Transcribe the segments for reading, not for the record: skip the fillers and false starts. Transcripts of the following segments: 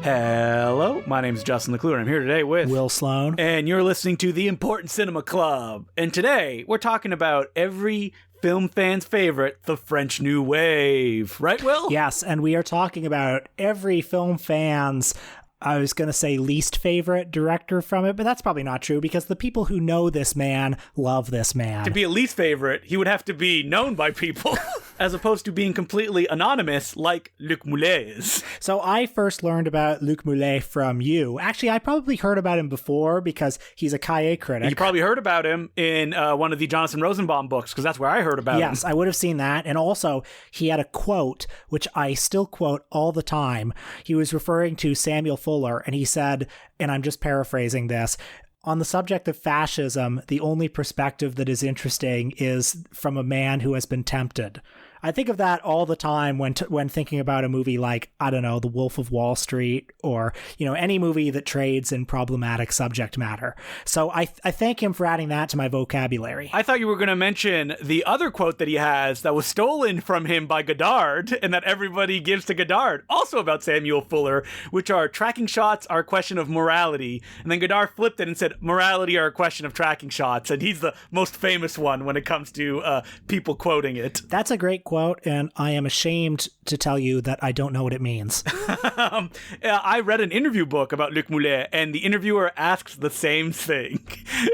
Hello, my name is Justin Leclerc, and I'm here today with Will Sloan. And you're listening to the Important Cinema Club. And today, we're talking about every film fan's favorite, the French New Wave. Right, Will? Yes, and we are talking about every film fan's, I was going to say least favorite director from it, but that's probably not true because the people who know this man love this man. To be a least favorite, he would have to be known by people, as opposed to being completely anonymous like Luc Moullet is. So I first learned about Luc Moullet from you. Actually, I probably heard about him before because he's a Cahiers critic. You probably heard about him in one of the Jonathan Rosenbaum books, because that's where I heard about him. Yes, I would have seen that. And also, he had a quote, which I still quote all the time. He was referring to Samuel Fuller, and he said, and I'm just paraphrasing this, on the subject of fascism, the only perspective that is interesting is from a man who has been tempted. I think of that all the time when thinking about a movie like, I don't know, The Wolf of Wall Street, or, you know, any movie that trades in problematic subject matter. So I thank him for adding that to my vocabulary. I thought you were going to mention the other quote that he has that was stolen from him by Godard, and that everybody gives to Godard, also about Samuel Fuller, which are tracking shots are a question of morality. And then Godard flipped it and said, morality are a question of tracking shots. And he's the most famous one when it comes to people quoting it. That's a great quote, and I am ashamed to tell you that I don't know what it means. I read an interview book about Luc Moullet, and the interviewer asks the same thing.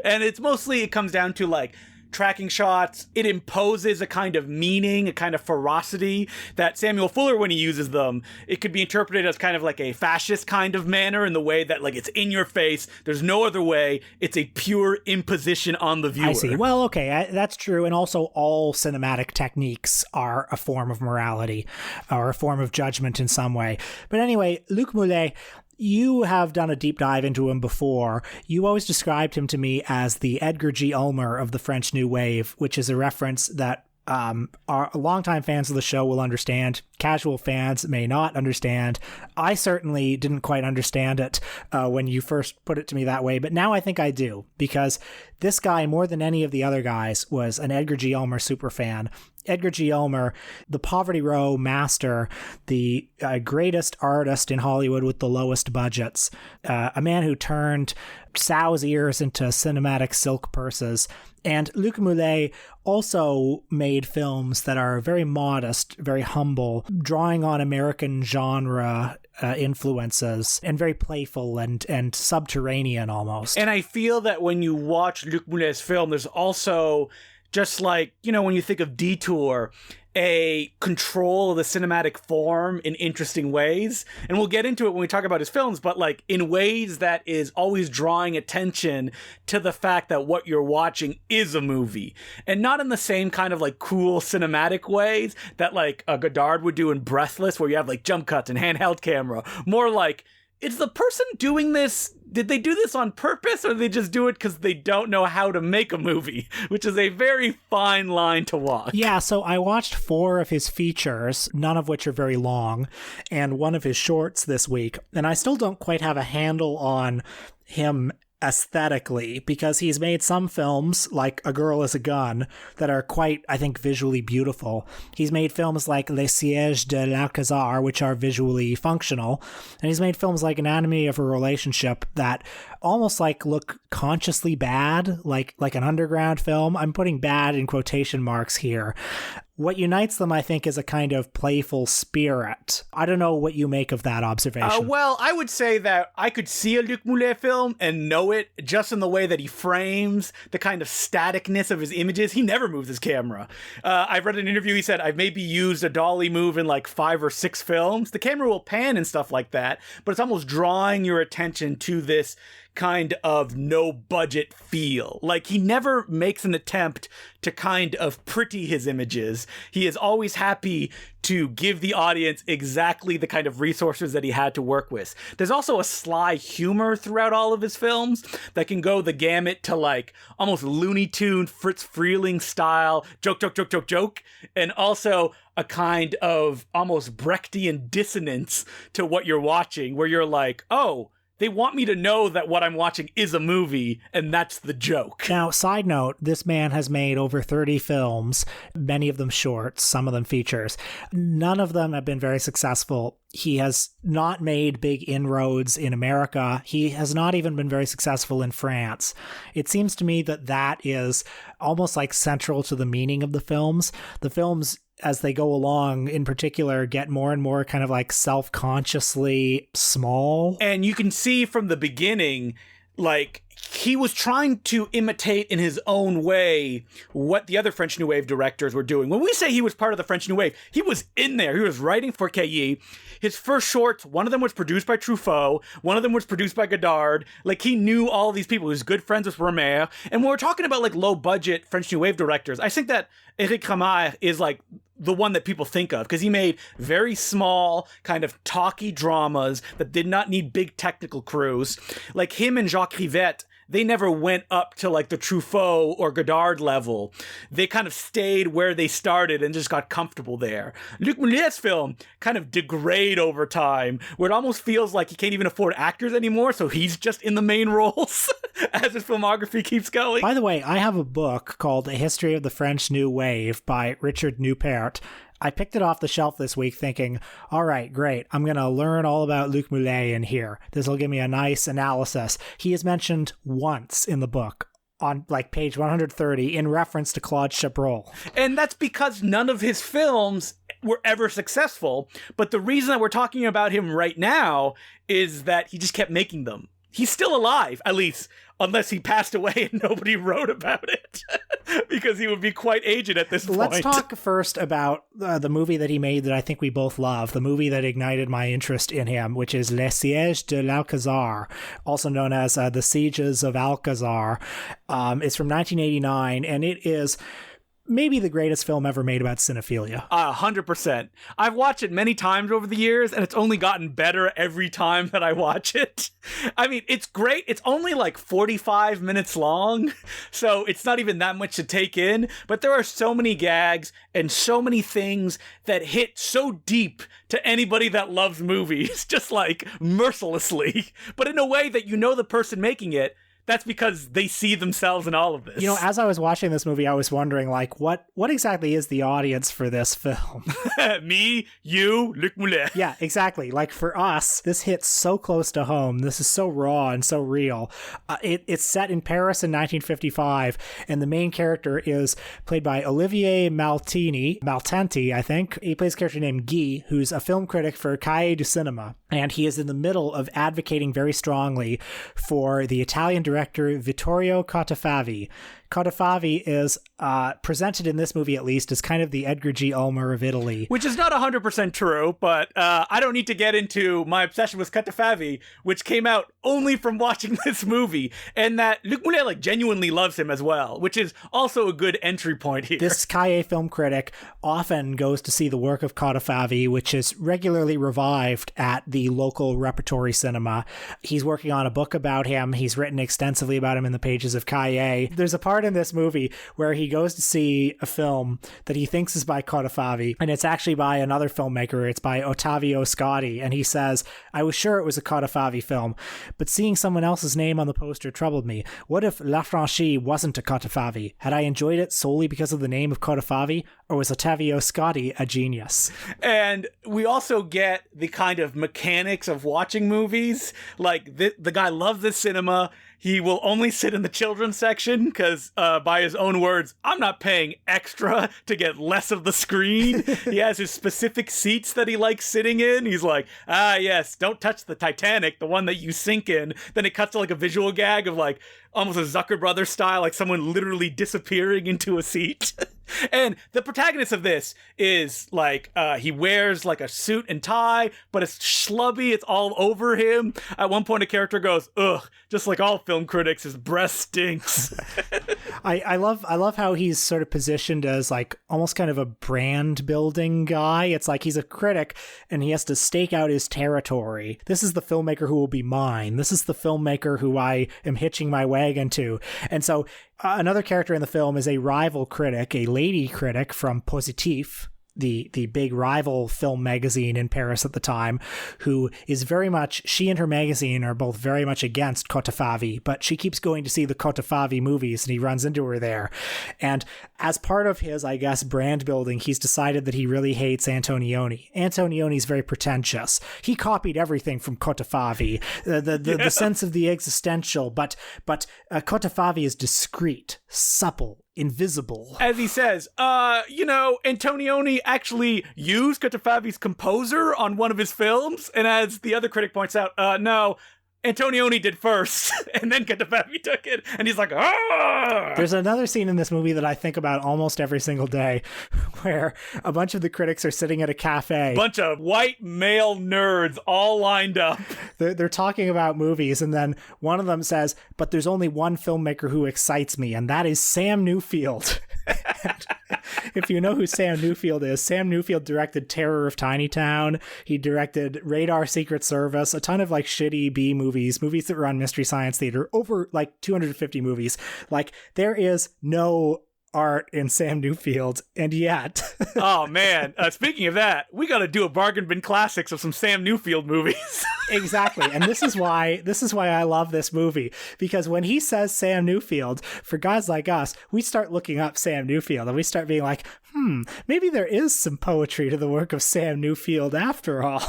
And it comes down to like tracking shots. It imposes a kind of meaning, a kind of ferocity that Samuel Fuller, when he uses them, it could be interpreted as kind of like a fascist kind of manner, in the way that like it's in your face. There's no other way. It's a pure imposition on the viewer. I see. Well, okay, that's true. And also all cinematic techniques are a form of morality or a form of judgment in some way. But anyway, Luc Moullet, you have done a deep dive into him before. You always described him to me as the Edgar G. Ulmer of the French New Wave, which is a reference that our longtime fans of the show will understand. Casual fans may not understand. I certainly didn't quite understand it when you first put it to me that way, but now I think I do, because this guy, more than any of the other guys, was an Edgar G. Ulmer superfan. Edgar G. Ulmer, the Poverty Row master, the greatest artist in Hollywood with the lowest budgets, a man who turned sow's ears into cinematic silk purses. And Luc Moullet also made films that are very modest, very humble, drawing on American genre influences, and very playful and subterranean almost. And I feel that when you watch Luc Moulet's film, there's also, just like, you know, when you think of Detour, a control of the cinematic form in interesting ways. And we'll get into it when we talk about his films, but like in ways that is always drawing attention to the fact that what you're watching is a movie. And not in the same kind of like cool cinematic ways that like Godard would do in Breathless, where you have like jump cuts and handheld camera. More like, is the person doing this, did they do this on purpose, or did they just do it because they don't know how to make a movie? Which is a very fine line to walk. Yeah, so I watched 4 of his features, none of which are very long, and 1 of his shorts this week, and I still don't quite have a handle on him aesthetically, because he's made some films like A Girl is a Gun that are quite, I think, visually beautiful. He's made films like Les Sièges de L'ALCAZAR, which are visually functional, and he's made films like Anatomy of a Relationship that almost like look consciously bad, like an underground film. I'm putting bad in quotation marks here. What unites them, I think, is a kind of playful spirit. I don't know what you make of that observation. Well, I would say that I could see a Luc Moullet film and know it just in the way that he frames, the kind of staticness of his images. He never moves his camera. I've read an interview, he said, I've maybe used a dolly move in like 5 or 6 films. The camera will pan and stuff like that, but it's almost drawing your attention to this kind of no budget feel. Like, he never makes an attempt to kind of pretty his images. He is always happy to give the audience exactly the kind of resources that he had to work with. There's also a sly humor throughout all of his films that can go the gamut to like almost Looney Tune, Fritz Freleng style joke, and also a kind of almost Brechtian dissonance to what you're watching, where you're like, oh, they want me to know that what I'm watching is a movie, and that's the joke. Now, side note, this man has made over 30 films, many of them shorts, some of them features. None of them have been very successful. He has not made big inroads in America. He has not even been very successful in France. It seems to me that that is almost like central to the meaning of the films. The films, as they go along, in particular, get more and more kind of like self-consciously small. And you can see from the beginning, like, he was trying to imitate in his own way what the other French New Wave directors were doing. When we say he was part of the French New Wave, he was in there. He was writing for Cahiers. His first shorts, one of them was produced by Truffaut. One of them was produced by Godard. Like, he knew all of these people. He was good friends with Romer. And when we're talking about, like, low-budget French New Wave directors, I think that Éric Rohmer is, like, the one that people think of, because he made very small, kind of talky dramas that did not need big technical crews. Like him and Jacques Rivette, they never went up to like the Truffaut or Godard level. They kind of stayed where they started and just got comfortable there. Luc Moulet's film kind of degrade over time, where it almost feels like he can't even afford actors anymore, so he's just in the main roles as his filmography keeps going. By the way, I have a book called A History of the French New Wave by Richard Newpert. I picked it off the shelf this week thinking, all right, great. I'm going to learn all about Luc Moullet in here. This will give me a nice analysis. He is mentioned once in the book on like page 130 in reference to Claude Chabrol. And that's because none of his films were ever successful. But the reason that we're talking about him right now is that he just kept making them. He's still alive, at least, unless he passed away and nobody wrote about it, because he would be quite aged at this point. Let's talk first about the movie that he made that I think we both love, the movie that ignited my interest in him, which is Les Sièges de L'ALCAZAR, also known as The Sieges of Alcazar. It's from 1989, and it is maybe the greatest film ever made about cinephilia. 100%. I've watched it many times over the years, and it's only gotten better every time that I watch it. I mean, it's great. It's only like 45 minutes long, so it's not even that much to take in, but there are so many gags and so many things that hit so deep to anybody that loves movies, just like mercilessly, but in a way that you know the person making it. That's because they see themselves in all of this. You know, as I was watching this movie, I was wondering, like, what exactly is the audience for this film? Me, you, Luc Moullet. Yeah, exactly. Like, for us, this hits so close to home. This is so raw and so real. It's set in Paris in 1955, and the main character is played by Olivier Maltanti, I think. He plays a character named Guy, who's a film critic for Cahiers du Cinéma, and he is in the middle of advocating very strongly for the Italian director Vittorio Cotafavi. Cotafavi is presented in this movie, at least, as kind of the Edgar G. Ulmer of Italy. Which is not 100% true, but I don't need to get into my obsession with Cotafavi, which came out only from watching this movie, and that Luc Moullet like genuinely loves him as well, which is also a good entry point here. This Cahiers film critic often goes to see the work of Cotafavi, which is regularly revived at the local repertory cinema. He's working on a book about him. He's written extensively about him in the pages of Cahiers. There's a part in this movie where he goes to see a film that he thinks is by Cotafavi, and it's actually by another filmmaker. It's by Ottavio Scotti, and he says, I was sure it was a Cotafavi film, but seeing someone else's name on the poster troubled me. What if La Franchise wasn't a Cotafavi? Had I enjoyed it solely because of the name of Cotafavi, or was Ottavio Scotti a genius? And we also get the kind of mechanics of watching movies. Like, the guy loves this cinema. He will only sit in the children's section because, by his own words, I'm not paying extra to get less of the screen. He has his specific seats that he likes sitting in. He's like, yes, don't touch the Titanic, the one that you sink in. Then it cuts to like a visual gag of like almost a Zucker Brothers style, like someone literally disappearing into a seat. And the protagonist of this is like, he wears like a suit and tie, but it's schlubby. It's all over him. At one point, a character goes, ugh, just like all film critics, his breath stinks. I love how he's sort of positioned as like almost kind of a brand building guy. It's like he's a critic and he has to stake out his territory. This is the filmmaker who will be mine. This is the filmmaker who I am hitching my wagon to. And so another character in the film is a rival critic, a lady critic from Positif, the big rival film magazine in Paris at the time, who is very much, she and her magazine are both very much against Kotafavi, but she keeps going to see the Kotafavi movies and he runs into her there. And as part of his, I guess, brand building, he's decided that he really hates Antonioni. Antonioni's very pretentious. He copied everything from Kotafavi, the sense of the existential, but Kotafavi is discreet, supple, invisible. As he says, Antonioni actually used Kotafavi's composer on one of his films, and as the other critic points out, no, Antonioni did first, and then Kotafavi took it, and he's like, ah! There's another scene in this movie that I think about almost every single day, where a bunch of the critics are sitting at a cafe. Bunch of white male nerds all lined up. They're talking about movies, and then one of them says, but there's only one filmmaker who excites me, and that is Sam Newfield. If you know who Sam Newfield is, Sam Newfield directed Terror of Tiny Town. He directed Radar Secret Service, a ton of like shitty B movies that were on Mystery Science Theater, over like 250 movies. Like, there is no art in Sam Newfield, and yet oh man, speaking of that, we got to do a bargain bin classics of some Sam Newfield movies. Exactly. And this is why I love this movie, because when he says Sam Newfield, for guys like us, we start looking up Sam Newfield and we start being like, maybe there is some poetry to the work of Sam Newfield after all.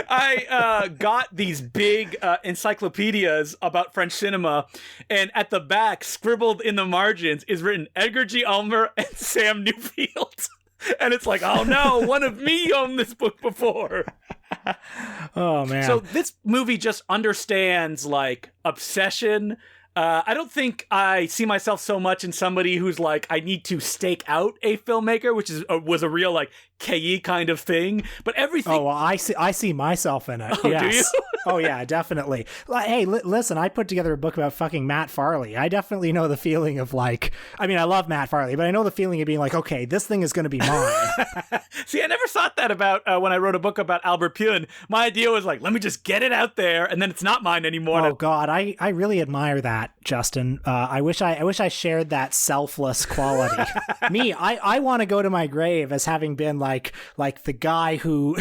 I got these big encyclopedias about French cinema, and at the back, scribbled in the margins, is written Edgar G. Ulmer and Sam Newfield. And it's like, oh no, one of me owned this book before. Oh man. So this movie just understands like obsession. I don't think I see myself so much in somebody who's like, I need to stake out a filmmaker, which was a real like KE kind of thing. But everything. Oh, well, I see myself in it. Oh, yes. do you? Oh yeah, definitely. Hey, listen, I put together a book about fucking Matt Farley. I definitely know the feeling of like, I mean, I love Matt Farley, but I know the feeling of being like, okay, this thing is going to be mine. See, I never thought that about when I wrote a book about Albert Pune. My idea was like, let me just get it out there, and then it's not mine anymore. Oh God, I really admire that, Justin. I wish I shared that selfless quality. Me, I want to go to my grave as having been like the guy who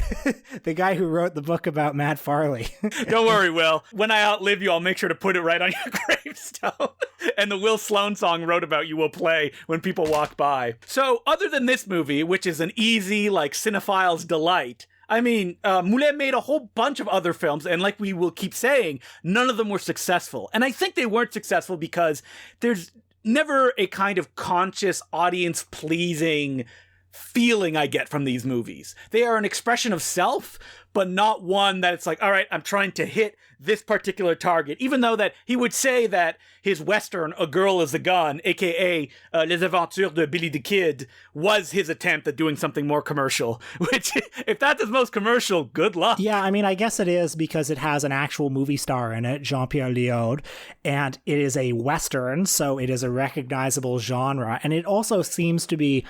wrote the book about Matt Farley. Don't worry, Will. When I outlive you, I'll make sure to put it right on your gravestone. And the Will Sloan song wrote about you will play when people walk by. So other than this movie, which is an easy, like, cinephile's delight, I mean, Moullet made a whole bunch of other films, and like we will keep saying, none of them were successful. And I think they weren't successful because there's never a kind of conscious audience-pleasing feeling I get from these movies. They are an expression of self, but not one that it's like, all right, I'm trying to hit this particular target, even though that he would say that his Western, A Girl is a Gun, aka Les Aventures de Billy the Kid, was his attempt at doing something more commercial, which, if that's his most commercial, good luck. Yeah, I mean, I guess it is because it has an actual movie star in it, Jean-Pierre Léaud, and it is a Western, so it is a recognizable genre, and it also seems to be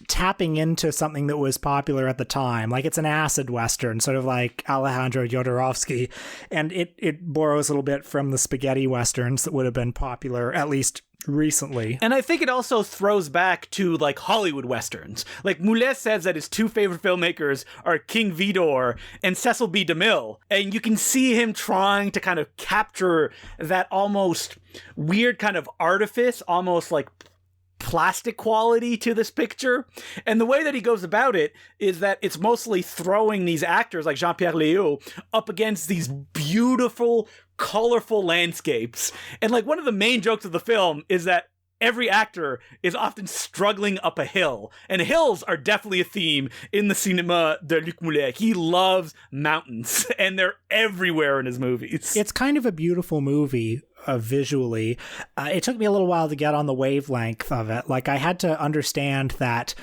tapping into something that was popular at the time. Like, it's an acid Western, sort of like Alejandro Jodorowsky, and it borrows a little bit from the spaghetti Westerns that would have been popular, at least recently. And I think it also throws back to like Hollywood Westerns. Like, Moullet says that his two favorite filmmakers are King Vidor and Cecil B. DeMille. And you can see him trying to kind of capture that almost weird kind of artifice, almost like plastic quality to this picture. And the way that he goes about it is that it's mostly throwing these actors like Jean-Pierre Léaud up against these beautiful, colorful landscapes. And like, one of the main jokes of the film is that every actor is often struggling up a hill. And hills are definitely a theme in the cinema de Luc Moullet. He loves mountains, and they're everywhere in his movies. It's kind of a beautiful movie. Visually, it took me a little while to get on the wavelength of it. Like, I had to understand that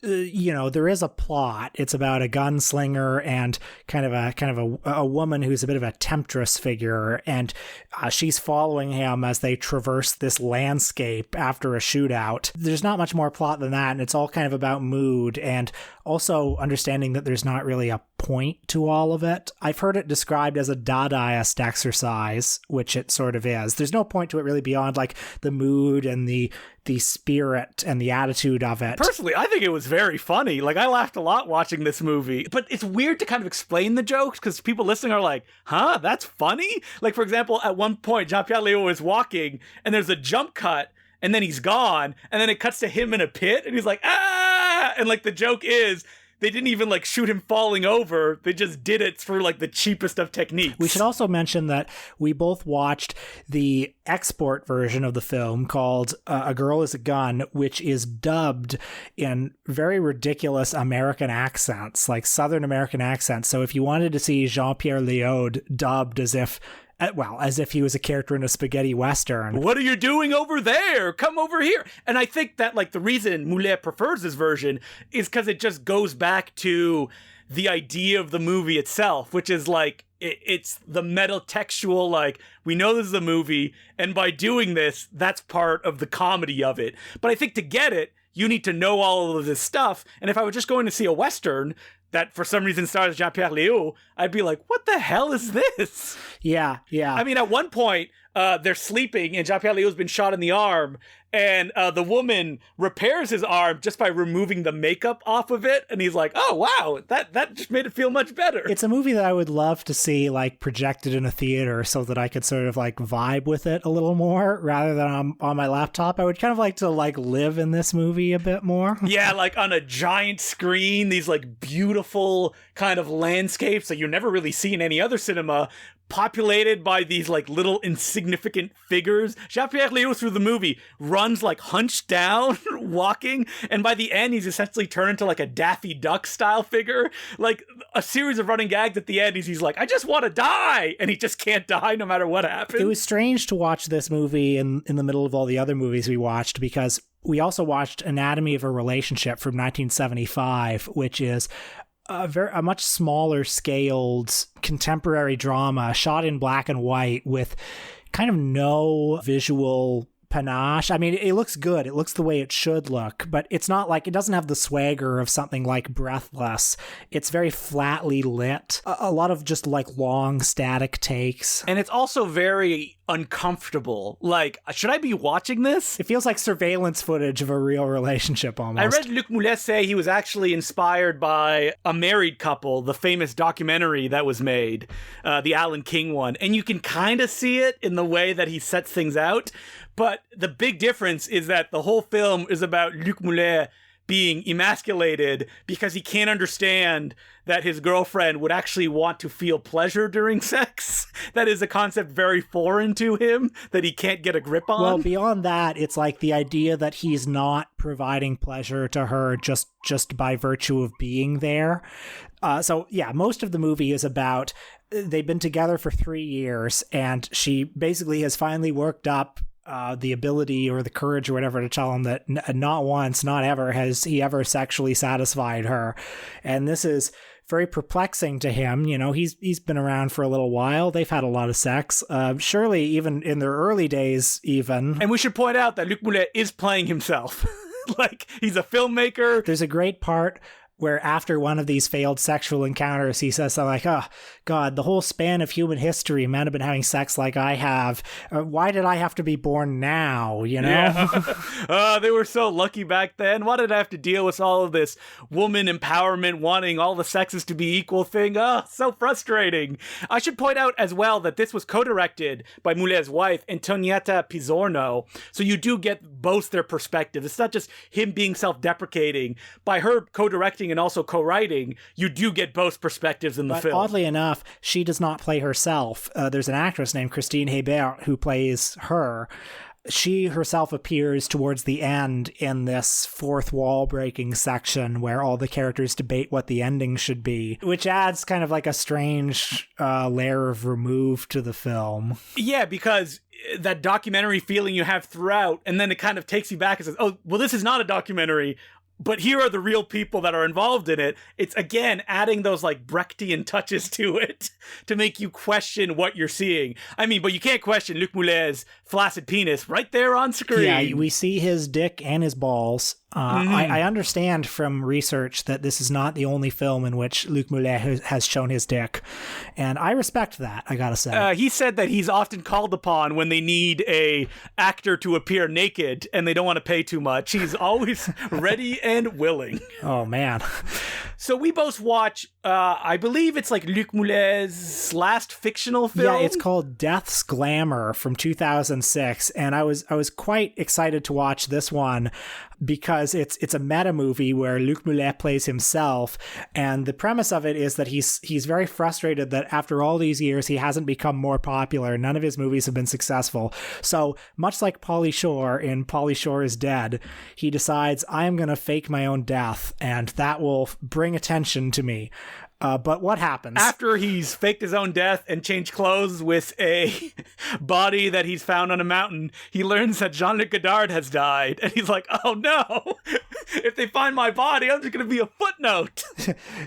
there is a plot. It's about a gunslinger and kind of a woman who's a bit of a temptress figure, and she's following him as they traverse this landscape after a shootout. There's not much more plot than that, and it's all kind of about mood. And Also understanding that there's not really a point to all of it. I've heard it described as a Dadaist exercise, which it sort of is. There's no point to it really beyond like the mood and the spirit and the attitude of it. Personally, I think it was very funny. Like, I laughed a lot watching this movie. But it's weird to kind of explain the jokes because people listening are like, huh, that's funny? Like, for example, at one point, Jean-Pierre Léaud is walking and there's a jump cut and then he's gone and then it cuts to him in a pit and he's like, ah! And like the joke is, they didn't even like shoot him falling over. They just did it through like the cheapest of techniques. We should also mention that we both watched the export version of the film called A Girl is a Gun, which is dubbed in very ridiculous American accents, like Southern American accents. So if you wanted to see Jean-Pierre Léaud dubbed as if he was a character in a spaghetti western. What are you doing over there? Come over here. And I think that like the reason Moullet prefers this version is because it just goes back to the idea of the movie itself, which is like, it's the metatextual, like, we know this is a movie, and by doing this, that's part of the comedy of it. But I think to get it, you need to know all of this stuff. And if I were just going to see a Western that for some reason stars Jean-Pierre Léaud, I'd be like, what the hell is this? Yeah. I mean, at one point, they're sleeping and Jean-Pierre Léaud's been shot in the arm and the woman repairs his arm just by removing the makeup off of it. And he's like, oh, wow, that just made it feel much better. It's a movie that I would love to see like projected in a theater so that I could sort of like vibe with it a little more rather than on my laptop. I would kind of like to like live in this movie a bit more. Yeah, like on a giant screen, these like beautiful kind of landscapes that you never really see in any other cinema, populated by these like little insignificant figures. Jean-Pierre Léaud through the movie runs like hunched down, walking, and by the end he's essentially turned into like a Daffy Duck style figure. Like a series of running gags at the end, he's like, I just want to die, and he just can't die no matter what happens. It was strange to watch this movie in the middle of all the other movies we watched, because we also watched Anatomy of a Relationship from 1975, which is a much smaller scaled contemporary drama shot in black and white with kind of no visual panache. I mean, it looks good. It looks the way it should look, but it's not like, it doesn't have the swagger of something like Breathless. It's very flatly lit. A lot of just like long static takes. And it's also very uncomfortable. Like, should I be watching this? It feels like surveillance footage of a real relationship almost. I read Luc Moullet say he was actually inspired by A Married Couple, the famous documentary that was made, the Alan King one. And you can kind of see it in the way that he sets things out. But the big difference is that the whole film is about Luc Moullet being emasculated because he can't understand that his girlfriend would actually want to feel pleasure during sex. That is a concept very foreign to him that he can't get a grip on. Well, beyond that, it's like the idea that he's not providing pleasure to her just by virtue of being there. So yeah, most of the movie is about they've been together for 3 years and she basically has finally worked up the ability or the courage or whatever to tell him that not once, not ever has he ever sexually satisfied her. And this is very perplexing to him. You know, he's been around for a little while. They've had a lot of sex. Surely even in their early days even. And we should point out that Luc Moullet is playing himself. Like, he's a filmmaker. There's a great part where after one of these failed sexual encounters, he says something like, oh, God, the whole span of human history, men have been having sex like I have. Why did I have to be born now, you know? Yeah. They were so lucky back then. Why did I have to deal with all of this woman empowerment, wanting all the sexes to be equal thing? Oh, so frustrating. I should point out as well that this was co-directed by Moulet's wife, Antonietta Pizzorno. So you do get both their perspectives. It's not just him being self-deprecating. By her co-directing and also co-writing, you do get both perspectives in the film. Oddly enough, she does not play herself. There's an actress named Christine Hebert who plays her. She herself appears towards the end in this fourth wall breaking section where all the characters debate what the ending should be, which adds kind of like a strange layer of remove to the film. Yeah, because that documentary feeling you have throughout, and then it kind of takes you back and says, oh, well, this is not a documentary, but here are the real people that are involved in it. It's, again, adding those, like, Brechtian touches to it to make you question what you're seeing. I mean, but you can't question Luc Moulet's flaccid penis right there on screen. Yeah, we see his dick and his balls. I understand from research that this is not the only film in which Luc Moullet has shown his dick, and I respect that, I gotta say. He said that he's often called upon when they need a actor to appear naked and they don't want to pay too much. He's always ready and willing. Oh, man. So we both watch, I believe it's like Luc Moulet's last fictional film. Yeah, it's called Death's Glamour from 2006, and I was quite excited to watch this one because it's a meta movie where Luc Moullet plays himself, and the premise of it is that he's very frustrated that after all these years he hasn't become more popular. None of his movies have been successful. So much like Pauly Shore in Pauly Shore is Dead, he decides, I'm going to fake my own death, and that will bring attention to me. But what happens? After he's faked his own death and changed clothes with a body that he's found on a mountain, he learns that Jean-Luc Godard has died. And he's like, oh no, if they find my body, I'm just going to be a footnote.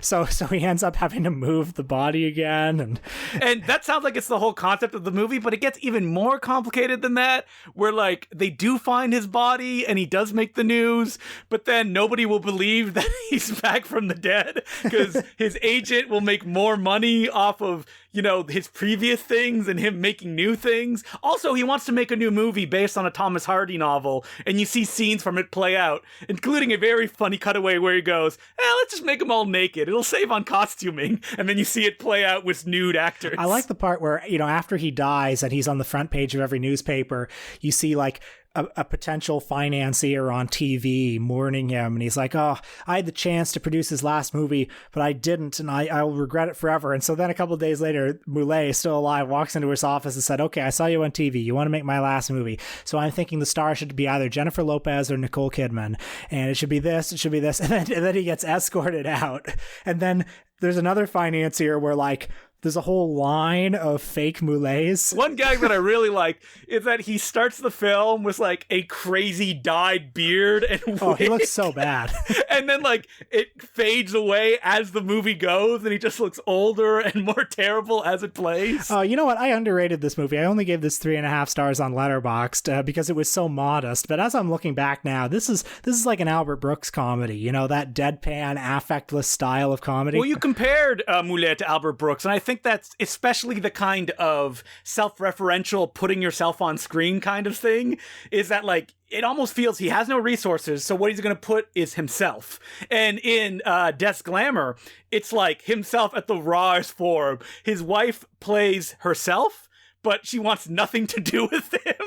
So he ends up having to move the body again. And that sounds like it's the whole concept of the movie, but it gets even more complicated than that, where like they do find his body and he does make the news, but then nobody will believe that he's back from the dead because his agent will make more money off of, you know, his previous things and him making new things. Also, he wants to make a new movie based on a Thomas Hardy novel, and you see scenes from it play out, including a very funny cutaway where he goes, let's just make them all naked. It'll save on costuming. And then you see it play out with nude actors. I like the part where, you know, after he dies and he's on the front page of every newspaper, you see like a potential financier on TV mourning him, and he's like, oh, I had the chance to produce his last movie, but I didn't, and I'll regret it forever. And so then a couple of days later, Moullet, still alive, walks into his office and said, okay, I saw you on TV. You want to make my last movie. So I'm thinking the star should be either Jennifer Lopez or Nicole Kidman, and it should be this, it should be this. And then he gets escorted out. And then there's another financier where like, there's a whole line of fake Moulets. One gag that I really like is that he starts the film with like a crazy dyed beard and wig. Oh, he looks so bad. And then like it fades away as the movie goes and he just looks older and more terrible as it plays. Oh, you know what? I underrated this movie. I only gave this 3.5 stars on Letterboxd because it was so modest. But as I'm looking back now, this is like an Albert Brooks comedy. You know, that deadpan, affectless style of comedy. Well, you compared Moullet to Albert Brooks, and I think that's especially the kind of self-referential, putting yourself on screen kind of thing, is that like it almost feels he has no resources, so what he's going to put is himself. And in Death's Glamour, it's like himself at the rawest form. His wife plays herself, but she wants nothing to do with him.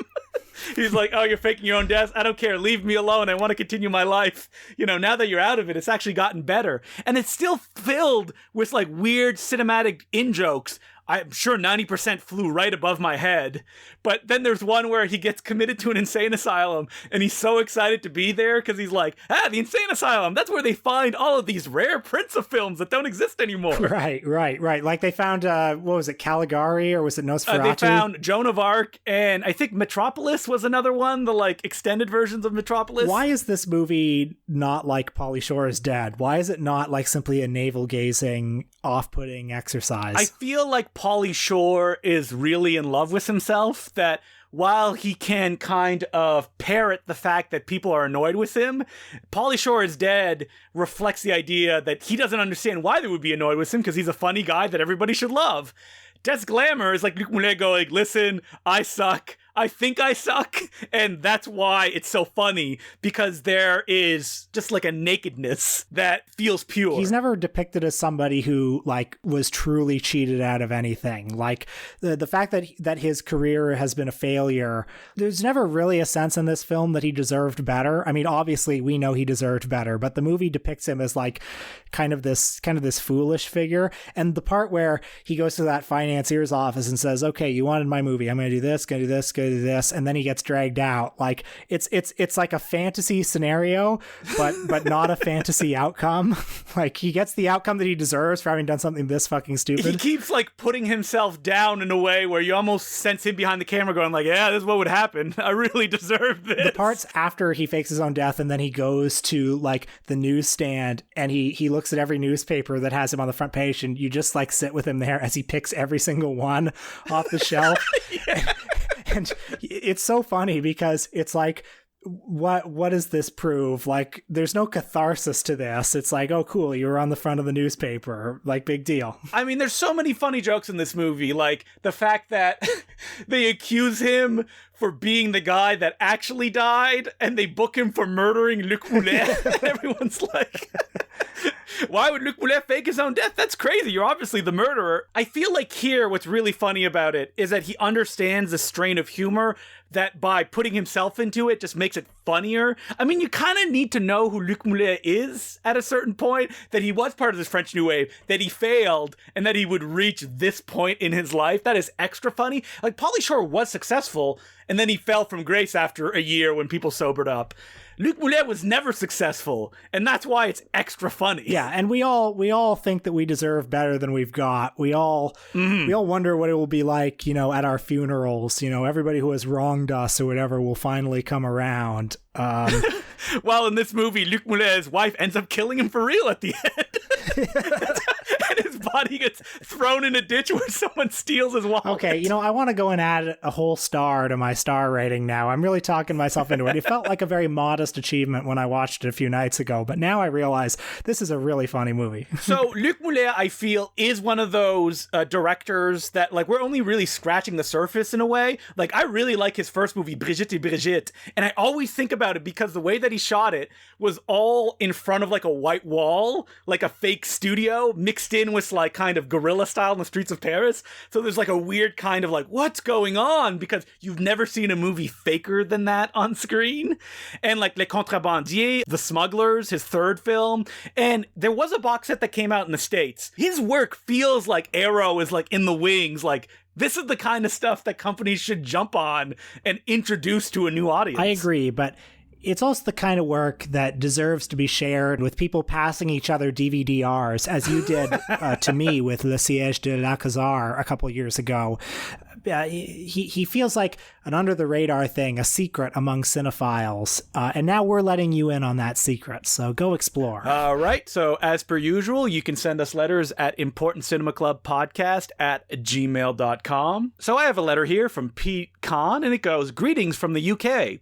He's like, oh, you're faking your own death? I don't care. Leave me alone. I want to continue my life. You know, now that you're out of it, it's actually gotten better. And it's still filled with like weird cinematic in-jokes. I'm sure 90% flew right above my head. But then there's one where he gets committed to an insane asylum and he's so excited to be there because he's like, the insane asylum, that's where they find all of these rare prints of films that don't exist anymore. Right. Like they found, what was it, Caligari or was it Nosferatu? They found Joan of Arc, and I think Metropolis was another one, the like extended versions of Metropolis. Why is this movie not like Pauly Shore is Dead? Why is it not like simply a navel-gazing, off-putting exercise? I feel like Pauly Shore is really in love with himself, that while he can kind of parrot the fact that people are annoyed with him, Pauly Shore is Dead reflects the idea that he doesn't understand why they would be annoyed with him because he's a funny guy that everybody should love. Death's Glamour is like Luc Moullet going, listen, I suck. I think I suck, and that's why it's so funny, because there is just like a nakedness that feels pure. He's never depicted as somebody who like was truly cheated out of anything. Like the fact that his career has been a failure, there's never really a sense in this film that he deserved better. I mean, obviously we know he deserved better, but the movie depicts him as like kind of this foolish figure. And the part where he goes to that financier's office and says, okay, you wanted my movie, I'm gonna do this, gonna do this, gonna do this, and then he gets dragged out. Like it's like a fantasy scenario, but not a fantasy outcome. Like he gets the outcome that he deserves for having done something this fucking stupid. He keeps like putting himself down in a way where you almost sense him behind the camera going like, yeah, this is what would happen. I really deserve this. The parts after he fakes his own death and then he goes to like the newsstand and he looks at every newspaper that has him on the front page, and you just like sit with him there as he picks every single one off the shelf. Yeah. And it's so funny because it's like what does this prove? Like, there's no catharsis to this. It's like, oh, cool, you were on the front of the newspaper. Like, big deal. I mean, there's so many funny jokes in this movie. Like, the fact that they accuse him for being the guy that actually died, and they book him for murdering Luc Moullet. And everyone's like, why would Luc Moullet fake his own death? That's crazy. You're obviously the murderer. I feel like here, what's really funny about it is that he understands the strain of humor that by putting himself into it just makes it funnier. I mean, you kind of need to know who Luc Moullet is at a certain point, that he was part of this French New Wave, that he failed, and that he would reach this point in his life. That is extra funny. Like, Pauly Shore was successful, and then he fell from grace after a year when people sobered up. Luc Moullet was never successful, and that's why it's extra funny. Yeah, and we all think that we deserve better than we've got. We all wonder what it will be like, at our funerals. Everybody who has wronged us or whatever will finally come around. While in this movie, Luc Moulet's wife ends up killing him for real at the end. And his body gets thrown in a ditch where someone steals his wallet. Okay, I want to go and add a whole star to my star rating now. I'm really talking myself into it. It felt like a very modest achievement when I watched it a few nights ago, but now I realize this is a really funny movie. So Luc Moullet, I feel, is one of those directors that, like, we're only really scratching the surface in a way. Like, I really like his first movie, Brigitte et Brigitte, and I always think about it because the way that he shot it was all in front of, like, a white wall, like a fake studio, mixed in with, like, kind of guerrilla style in the streets of Paris. So there's, like, a weird kind of, like, what's going on? Because you've never seen a movie faker than that on screen. And, like, Les Contrebandiers, The Smugglers, his third film. And there was a box set that came out in the States. His work feels like Arrow is, like, in the wings, like, this is the kind of stuff that companies should jump on and introduce to a new audience. I agree, but it's also the kind of work that deserves to be shared with people passing each other DVD-Rs, as you did to me with Les Sièges de L'ALCAZAR a couple years ago. He feels like an under-the-radar thing, a secret among cinephiles, and now we're letting you in on that secret, so go explore. All right, so as per usual, you can send us letters at importantcinemaclubpodcast@gmail.com. So I have a letter here from Pete Kahn, and it goes, "Greetings from the UK.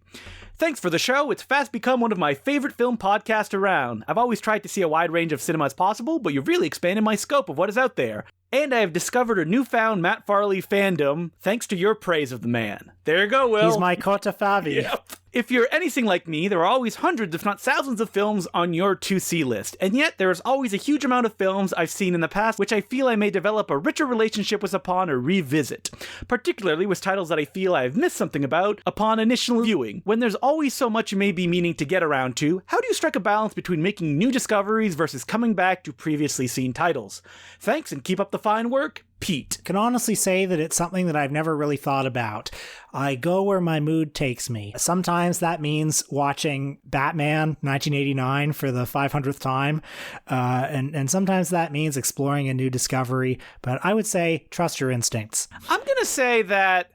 Thanks for the show. It's fast become one of my favorite film podcasts around. I've always tried to see a wide range of cinema as possible, but you've really expanded my scope of what is out there. And I have discovered a newfound Matt Farley fandom thanks to your praise of the man." There you go, Will. He's my Cota Favi. Yep. If you're anything like me, there are always hundreds, if not thousands, of films on your to-see list. And yet, there is always a huge amount of films I've seen in the past which I feel I may develop a richer relationship with upon a revisit. Particularly with titles that I feel I have missed something about upon initial viewing. When there's always so much you may be meaning to get around to, how do you strike a balance between making new discoveries versus coming back to previously seen titles? Thanks, and keep up the fine work, Pete. Can honestly say that it's something that I've never really thought about. I go where my mood takes me. Sometimes that means watching Batman 1989 for the 500th time, and sometimes that means exploring a new discovery, but I would say trust your instincts. I'm gonna say that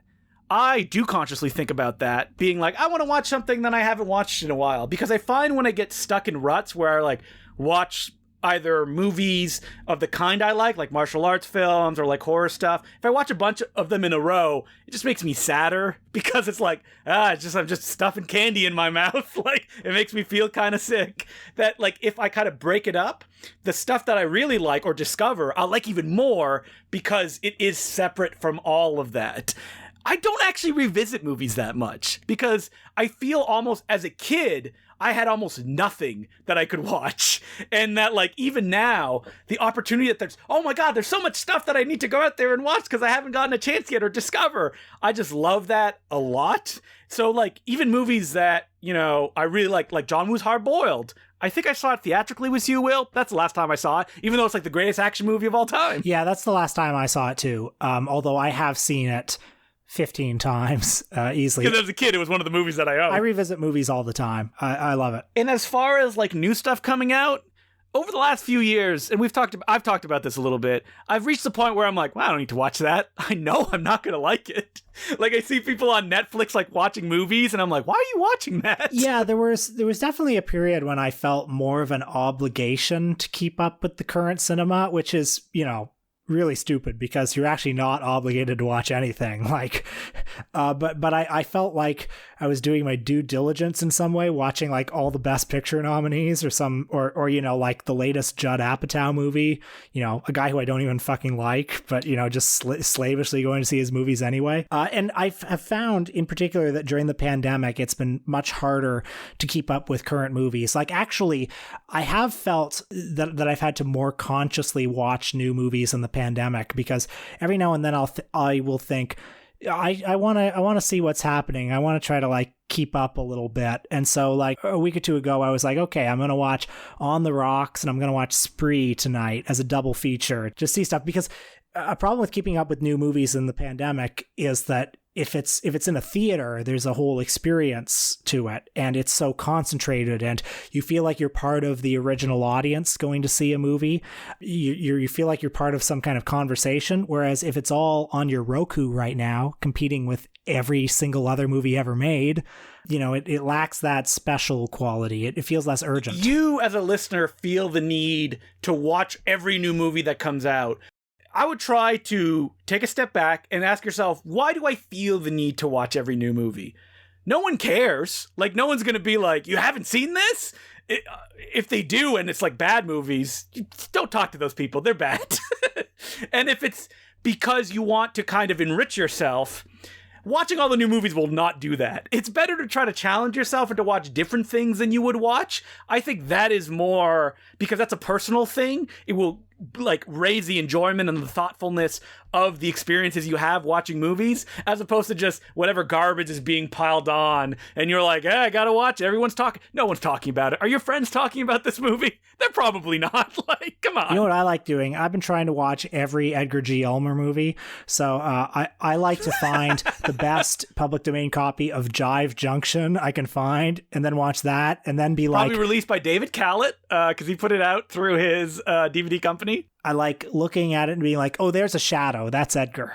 I do consciously think about that, being like, I want to watch something that I haven't watched in a while, because I find when I get stuck in ruts where I, like, watch either movies of the kind I like martial arts films or like horror stuff, if I watch a bunch of them in a row, it just makes me sadder, because it's like, I'm just stuffing candy in my mouth. Like, it makes me feel kind of sick. That, like, if I kind of break it up, the stuff that I really like or discover, I'll like even more, because it is separate from all of that. I don't actually revisit movies that much, because I feel almost as a kid, I had almost nothing that I could watch. And that, like, even now, the opportunity that there's, oh my God, there's so much stuff that I need to go out there and watch because I haven't gotten a chance yet or discover. I just love that a lot. So, like, even movies that, I really like John Woo's Hard Boiled. I think I saw it theatrically with you, Will. That's the last time I saw it, even though it's like the greatest action movie of all time. Yeah, that's the last time I saw it too. Although I have seen it 15 times easily. Because as a kid, it was one of the movies that I owned. I revisit movies all the time. I love it. And as far as, like, new stuff coming out, over the last few years, and I've talked about this a little bit, I've reached the point where I'm like, well, I don't need to watch that. I know I'm not going to like it. Like, I see people on Netflix, like, watching movies, and I'm like, why are you watching that? Yeah, there was definitely a period when I felt more of an obligation to keep up with the current cinema, which is, really stupid because you're actually not obligated to watch anything. Like, but I felt like I was doing my due diligence in some way, watching like all the Best Picture nominees or you know, like the latest Judd Apatow movie, you know, a guy who I don't even fucking like, but you know, just slavishly going to see his movies anyway. And I have found in particular that during the pandemic, it's been much harder to keep up with current movies. Like, actually, I have felt that I've had to more consciously watch new movies in the pandemic, because every now and then I will think, I want to see what's happening. I want to try to like keep up a little bit. And so like a week or two ago, I was like, okay, I'm going to watch On the Rocks and I'm going to watch Spree tonight as a double feature, just see stuff. Because a problem with keeping up with new movies in the pandemic is that if it's in a theater, there's a whole experience to it, and it's so concentrated, and you feel like you're part of the original audience going to see a movie. You feel like you're part of some kind of conversation. Whereas if it's all on your Roku right now, competing with every single other movie ever made, you know, it lacks that special quality. It feels less urgent. You, as a listener, feel the need to watch every new movie that comes out. I would try to take a step back and ask yourself, why do I feel the need to watch every new movie? No one cares. Like, no one's going to be like, you haven't seen this? If they do, and it's like bad movies, don't talk to those people. They're bad. And if it's because you want to kind of enrich yourself, watching all the new movies will not do that. It's better to try to challenge yourself and to watch different things than you would watch. I think that is more, because that's a personal thing. It will like raise the enjoyment and the thoughtfulness of the experiences you have watching movies, as opposed to just whatever garbage is being piled on and you're like, I gotta watch it. Everyone's talking. No one's talking about it. Are your friends talking about this movie? They're probably not. Like, come on. You know what I like doing? I've been trying to watch every Edgar G. Ulmer movie. So I like to find the best public domain copy of Jive Junction I can find, and then watch that, and then be probably released by David Callett, because he put it out through his DVD company. I like looking at it and being like, oh, there's a shadow. That's Edgar.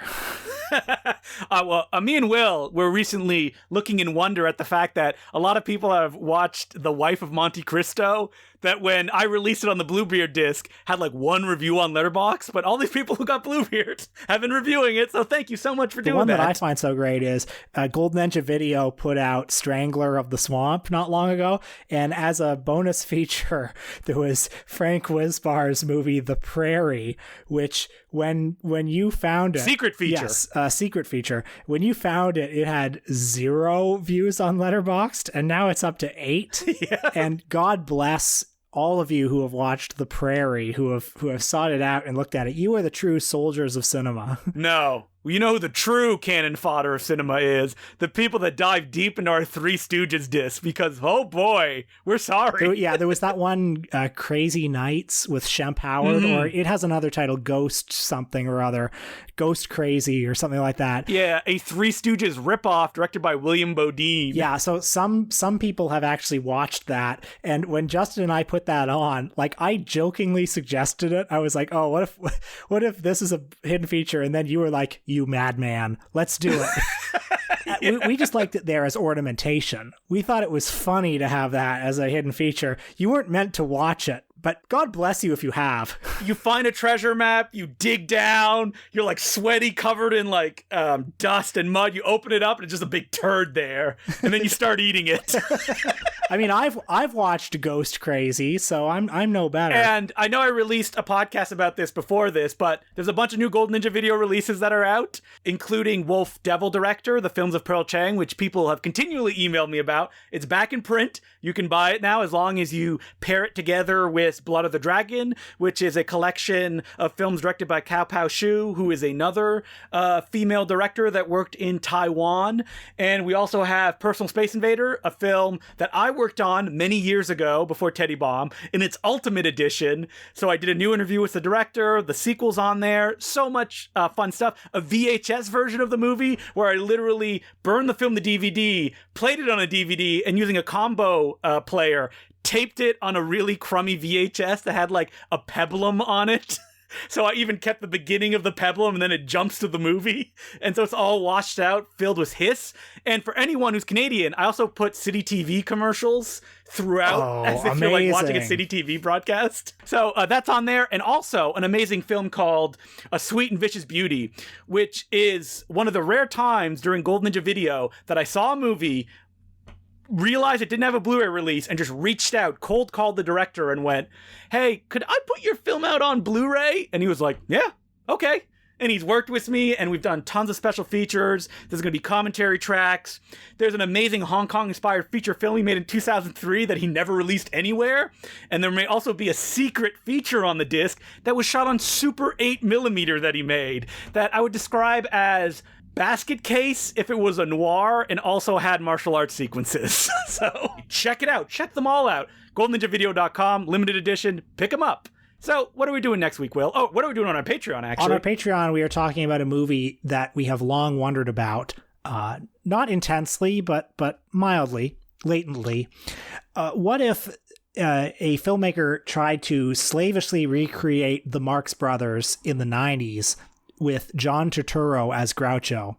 Well, me and Will were recently looking in wonder at the fact that a lot of people have watched The Wife of Monte Cristo, that when I released it on the Bluebeard disc, had like one review on Letterboxd, but all these people who got Bluebeard have been reviewing it, so thank you so much for doing that. The one that I find so great is Golden Ninja Video put out Strangler of the Swamp not long ago, and as a bonus feature, there was Frank Wisbar's movie The Prairie, which when you found it... Secret feature. Yes, secret feature. When you found it, it had 0 views on Letterboxd, and now it's up to 8. Yeah. And God bless all of you who have watched The Prairie, who have sought it out and looked at it. You are the true soldiers of cinema. No. You know who the true cannon fodder of cinema is? The people that dive deep into our Three Stooges disc, because, oh boy, we're sorry. There was that one Crazy Nights with Shemp Howard, or it has another title, Ghost something or other, Ghost Crazy or something like that. Yeah, a Three Stooges ripoff directed by William Bodine. Yeah, so some people have actually watched that, and when Justin and I put that on, like, I jokingly suggested it. I was like, oh, what if this is a hidden feature? And then you were like, you madman, let's do it. Yeah. We just liked it there as ornamentation. We thought it was funny to have that as a hidden feature. You weren't meant to watch it, but God bless you if you have. You find a treasure map, you dig down, you're like sweaty, covered in like dust and mud. You open it up and it's just a big turd there, and then you start eating it. I mean, I've watched Ghost Crazy, so I'm no better. And I know I released a podcast about this before this, but there's a bunch of new Golden Ninja Video releases that are out, including Wolf Devil Director, the films of Pearl Chang, which people have continually emailed me about. It's back in print. You can buy it now as long as you pair it together with Blood of the Dragon, which is a collection of films directed by Cao Pao Shu, who is another female director that worked in Taiwan. And we also have Personal Space Invader, a film that I worked on many years ago before Teddy Bomb in its ultimate edition. So I did a new interview with the director, the sequel's on there, so much fun stuff. A VHS version of the movie where I literally burned the film to DVD, played it on a DVD, and using a combo player, taped it on a really crummy VHS that had like a peplum on it. So I even kept the beginning of the peplum and then it jumps to the movie. And so it's all washed out, filled with hiss. And for anyone who's Canadian, I also put City TV commercials throughout as if you're like watching a City TV broadcast. So that's on there. And also an amazing film called A Sweet and Vicious Beauty, which is one of the rare times during Golden Ninja Video that I saw a movie, realized it didn't have a Blu-ray release, and just reached out, cold called the director and went, "Hey, could I put your film out on Blu-ray?" And he was like, "Yeah, okay." And he's worked with me, and we've done tons of special features. There's going to be commentary tracks. There's an amazing Hong Kong-inspired feature film he made in 2003 that he never released anywhere. And there may also be a secret feature on the disc that was shot on Super 8mm that he made that I would describe as Basket Case if it was a noir and also had martial arts sequences. So check it out. Check them all out. GoldenNinjaVideo.com, limited edition. Pick them up. So what are we doing next week, Will? Oh, what are we doing on our Patreon, actually? On our Patreon, we are talking about a movie that we have long wondered about. Not intensely, but mildly, latently. What if a filmmaker tried to slavishly recreate the Marx Brothers in the 90s with John Turturro as Groucho?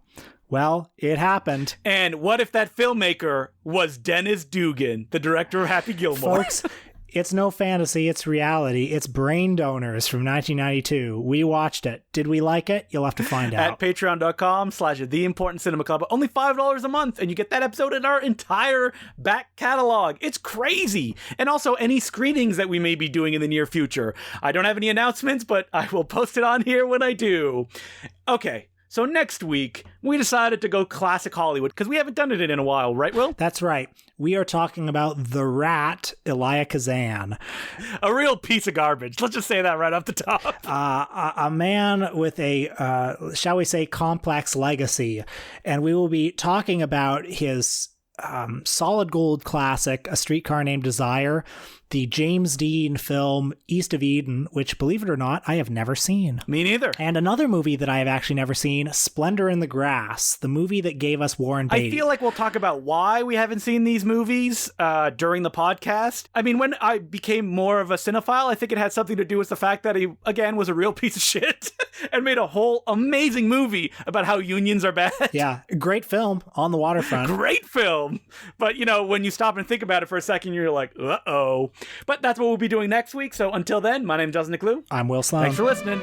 Well, it happened. And what if that filmmaker was Dennis Dugan, the director of Happy Gilmore? Folks, it's no fantasy, it's reality. It's Brain Donors from 1992. We watched it. Did we like it? You'll have to find out. At patreon.com/The Important Cinema Club. Only $5 a month, and you get that episode in our entire back catalog. It's crazy. And also any screenings that we may be doing in the near future. I don't have any announcements, but I will post it on here when I do. Okay. So next week, we decided to go classic Hollywood because we haven't done it in a while, right, Will? That's right. We are talking about The Rat, Elia Kazan. A real piece of garbage. Let's just say that right off the top. A man with a, shall we say, complex legacy. And we will be talking about his solid gold classic, A Streetcar Named Desire, the James Dean film East of Eden, which, believe it or not, I have never seen. Me neither. And another movie that I have actually never seen, Splendor in the Grass, the movie that gave us Warren Beatty. I feel like we'll talk about why we haven't seen these movies during the podcast. I mean, when I became more of a cinephile, I think it had something to do with the fact that he, again, was a real piece of shit and made a whole amazing movie about how unions are bad. Yeah, great film on the waterfront. Great film. But, you know, when you stop and think about it for a second, you're like, uh-oh. But that's what we'll be doing next week. So until then, my name's Justin Decloux. I'm Will Sloan. Thanks for listening.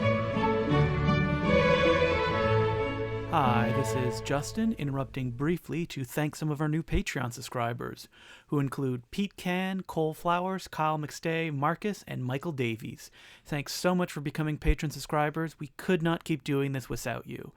Hi, this is Justin, interrupting briefly to thank some of our new Patreon subscribers, who include Pete Can, Cole Flowers, Kyle McStay, Marcus, and Michael Davies. Thanks so much for becoming patron subscribers. We could not keep doing this without you.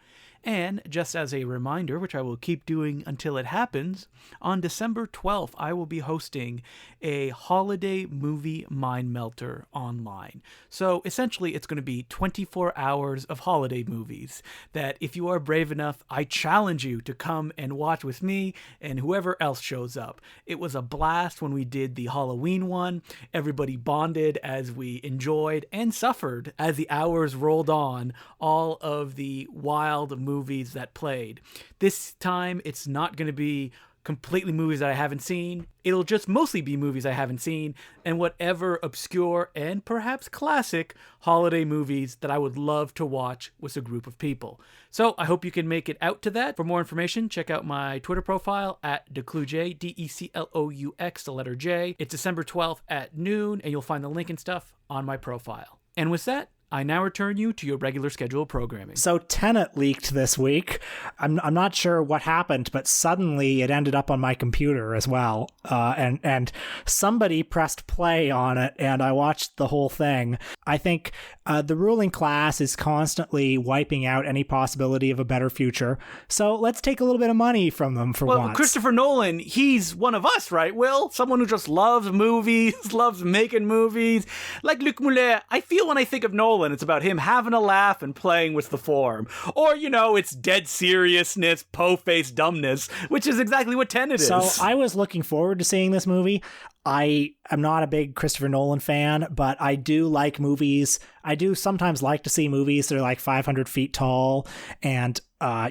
And just as a reminder, which I will keep doing until it happens, on December 12th, I will be hosting a holiday movie mind melter online. So essentially, it's going to be 24 hours of holiday movies that, if you are brave enough, I challenge you to come and watch with me and whoever else shows up. It was a blast when we did the Halloween one. Everybody bonded as we enjoyed and suffered as the hours rolled on all of the wild movies that played. This time, it's not going to be completely movies that I haven't seen. It'll just mostly be movies I haven't seen and whatever obscure and perhaps classic holiday movies that I would love to watch with a group of people. So I hope you can make it out to that. For more information, check out my Twitter profile at DeCloux, D-E-C-L-O-U-X, the letter J. It's December 12th at noon, and you'll find the link and stuff on my profile. And with that, I now return you to your regular scheduled programming. So Tenet leaked this week. I'm not sure what happened, but suddenly it ended up on my computer as well. And somebody pressed play on it, and I watched the whole thing. I think the ruling class is constantly wiping out any possibility of a better future. So let's take a little bit of money from them for once. Well, Christopher Nolan, he's one of us, right, Will? Someone who just loves movies, loves making movies. Like Luc Moullet, I feel when I think of Nolan, it's about him having a laugh and playing with the form. Or, you know, it's dead seriousness, po-faced dumbness, which is exactly what Tenet is. So I was looking forward to seeing this movie. I am not a big Christopher Nolan fan, but I do like movies. I do sometimes like to see movies that are like 500 feet tall and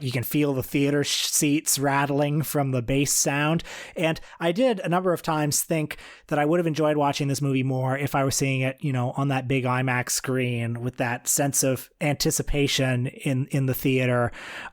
you can feel the theater seats rattling from the bass sound. And I did a number of times think that I would have enjoyed watching this movie more if I were seeing it, on that big IMAX screen with that sense of anticipation in the theater.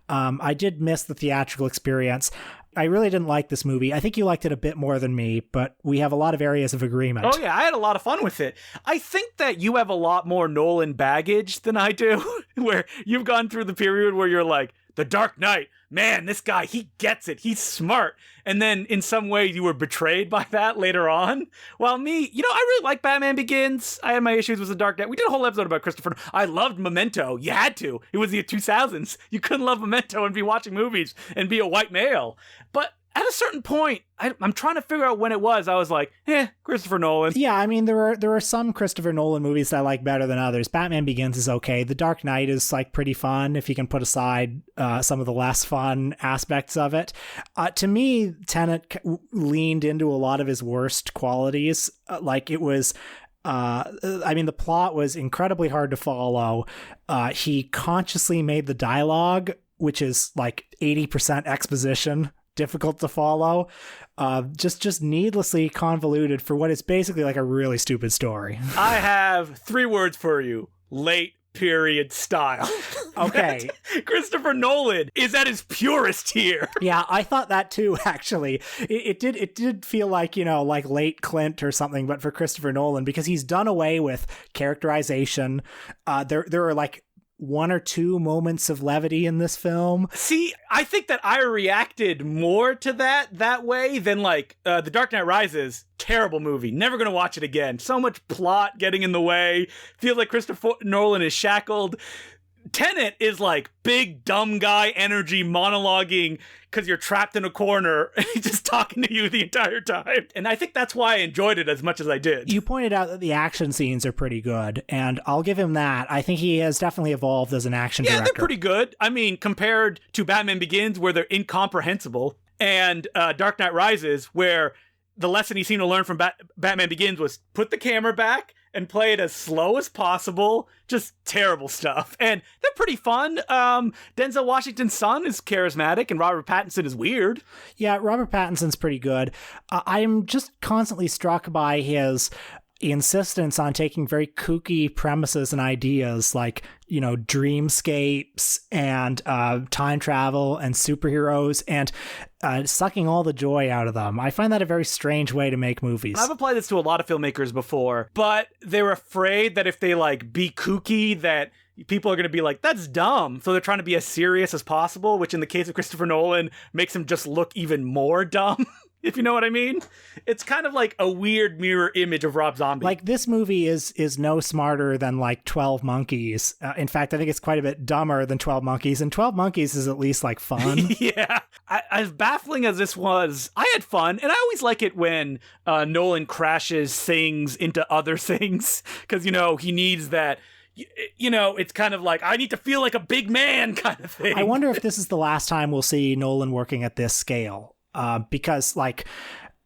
I did miss the theatrical experience. I really didn't like this movie. I think you liked it a bit more than me, but we have a lot of areas of agreement. Oh, yeah, I had a lot of fun with it. I think that you have a lot more Nolan baggage than I do, where you've gone through the period where you're like, The Dark Knight, man, this guy, he gets it. He's smart. And then in some way you were betrayed by that later on. While me, I really like Batman Begins. I had my issues with The Dark Knight. We did a whole episode about Christopher. I loved Memento. You had to. It was the 2000s. You couldn't love Memento and be watching movies and be a white male. But at a certain point, I'm trying to figure out when it was. I was like, Christopher Nolan. Yeah, I mean, there are some Christopher Nolan movies that I like better than others. Batman Begins is okay. The Dark Knight is like pretty fun if you can put aside some of the less fun aspects of it. To me, Tenet leaned into a lot of his worst qualities. It was... the plot was incredibly hard to follow. He consciously made the dialogue, which is like 80% exposition, difficult to follow, just needlessly convoluted for what is basically like a really stupid story. I have 3 words for you. Late period style. Okay. Christopher Nolan is at his purest here. Yeah, I thought that too, actually. It did feel like, like late Clint or something, but for Christopher Nolan, because he's done away with characterization. There are like 1 or 2 moments of levity in this film. See, I think that I reacted more to that way than The Dark Knight Rises. Terrible movie. Never gonna watch it again. So much plot getting in the way. Feels like Christopher Nolan is shackled. Tenet is like big dumb guy energy monologuing because you're trapped in a corner and he's just talking to you the entire time. And I think that's why I enjoyed it as much as I did. You pointed out that the action scenes are pretty good, and I'll give him that. I think he has definitely evolved as an action director. Yeah, they're pretty good. I mean, compared to Batman Begins, where they're incomprehensible, and Dark Knight Rises, where the lesson he seemed to learn from Batman Begins was put the camera back and play it as slow as possible. Just terrible stuff. And they're pretty fun. Denzel Washington's son is charismatic and Robert Pattinson is weird. Yeah, Robert Pattinson's pretty good. I'm just constantly struck by his insistence on taking very kooky premises and ideas like, dreamscapes and time travel and superheroes and sucking all the joy out of them. I find that a very strange way to make movies. I've applied this to a lot of filmmakers before, but they're afraid that if they be kooky, that people are going to be like, that's dumb. So they're trying to be as serious as possible, which in the case of Christopher Nolan makes him just look even more dumb. If you know what I mean. It's kind of like a weird mirror image of Rob Zombie. Like, this movie is no smarter than 12 Monkeys. In fact, I think it's quite a bit dumber than 12 Monkeys, and 12 Monkeys is at least fun. Yeah. As baffling as this was, I had fun, and I always like it when Nolan crashes things into other things, because, he needs that. It's kind of like, I need to feel like a big man kind of thing. I wonder if this is the last time we'll see Nolan working at this scale. Because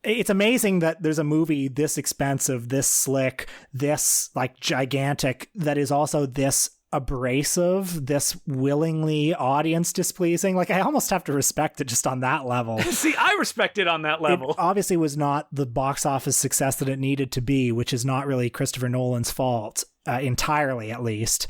it's amazing that there's a movie this expensive, this slick, this gigantic, that is also this abrasive, this willingly audience displeasing. I almost have to respect it just on that level. See, I respect it on that level. It obviously was not the box office success that it needed to be, which is not really Christopher Nolan's fault. Entirely, at least.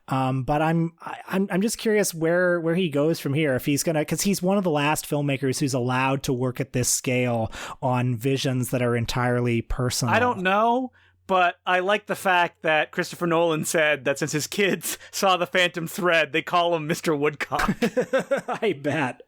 But I'm just curious where he goes from here. If he's gonna, because he's one of the last filmmakers who's allowed to work at this scale on visions that are entirely personal. I don't know, but I like the fact that Christopher Nolan said that since his kids saw The Phantom Thread, they call him Mr. Woodcock. I bet.